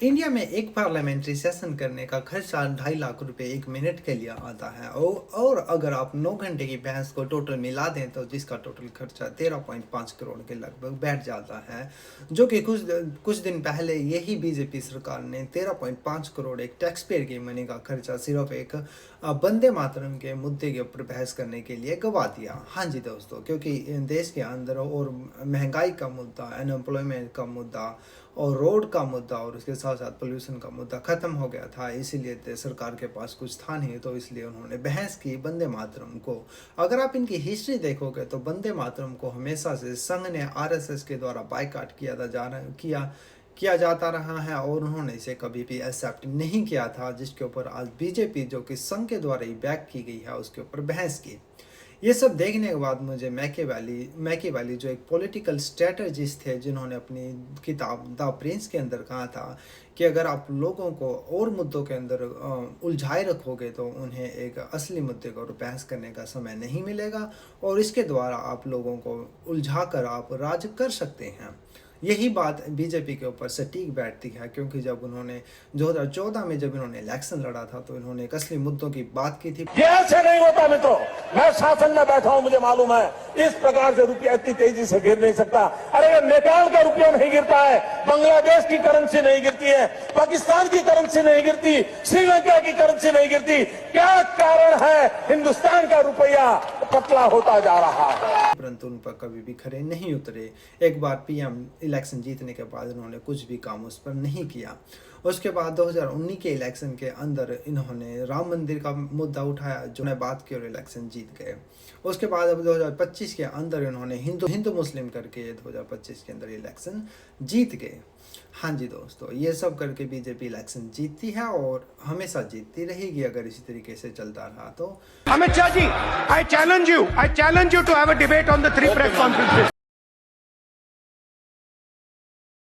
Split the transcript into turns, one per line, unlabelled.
India में एक parliamentary session करने का खर्चा 2.5 लाख रुपए 1 मिनट के लिए आता है और अगर आप 9 घंटे की बहस को टोटल मिला दें तो जिसका टोटल खर्चा 13.5 करोड़ के लगभग बैठ जाता है, जो कि कुछ दिन पहले यही बीजेपी सरकार ने 13.5 करोड़ एक टैक्स पेयर की मनी का खर्चा सिर्फ एक वंदे मातरम के मुद्दे के ऊपर बहस करने के लिए गवा दिया। हाँ जी दोस्तों, क्योंकि देश के अंदर और महंगाई का मुद्दा, अनएम्प्लॉयमेंट का मुद्दा और रोड का मुद्दा और उसके साथ साथ पोल्यूशन का मुद्दा ख़त्म हो गया था, इसीलिए सरकार के पास कुछ था नहीं, तो इसलिए उन्होंने बहस की वंदे मातरम को। अगर आप इनकी हिस्ट्री देखोगे तो वंदे मातरम को हमेशा से संघ ने आरएसएस के द्वारा बायकॉट किया जाता रहा है और उन्होंने इसे कभी भी एक्सेप्ट नहीं किया था, जिसके ऊपर आज बीजेपी जो कि संघ के द्वारा ही बैक की गई है उसके ऊपर बहस की। ये सब देखने के बाद मुझे मैकीवेली जो एक पॉलिटिकल स्ट्रेटजिस्ट थे, जिन्होंने अपनी किताब द प्रिंस के अंदर कहा था कि अगर आप लोगों को और मुद्दों के अंदर उलझाए रखोगे तो उन्हें एक असली मुद्दे को बहस करने का समय नहीं मिलेगा और इसके द्वारा आप लोगों को उलझा कर आप राज कर सकते हैं। यही बात बीजेपी के ऊपर सटीक बैठती है, क्योंकि जब उन्होंने 2014 में जब इन्होंने इलेक्शन लड़ा था तो इन्होंने एक असली मुद्दों की बात की थी।
ये ऐसे नहीं होता मित्रों, मैं शासन में बैठा हूं, मुझे मालूम है इस प्रकार से रुपया इतनी तेजी से गिर नहीं सकता। अरे नेपाल का रुपया नहीं गिरता है, बांग्लादेश की करेंसी नहीं गिरती है, पाकिस्तान की करेंसी नहीं गिरती, श्रीलंका की करेंसी नहीं गिरती। क्या कारण है? हिंदुस्तान का रुपया पतला होता जा रहा है,
परंतु उन पर कभी भी खरे नहीं उतरे। एक बार पीएम इलेक्शन जीतने के बाद इन्होंने कुछ भी काम उस पर नहीं किया। उसके बाद 2019 के इलेक्शन के अंदर इन्होंने राम मंदिर का मुद्दा उठाया, जो ने बात की और इलेक्शन जीत गए। उसके बाद अब 2025 के अंदर इन्होंने हिंदू मुस्लिम करके 2025 के अंदर इलेक्शन जीत गए। हाँ जी दोस्तों, ये सब करके बीजेपी इलेक्शन जीतती है और हमेशा जीतती रहेगी अगर इसी तरीके से चलता रहा तो।
Amit Shah ji, I challenge you to have a debate on the 3 press conferences.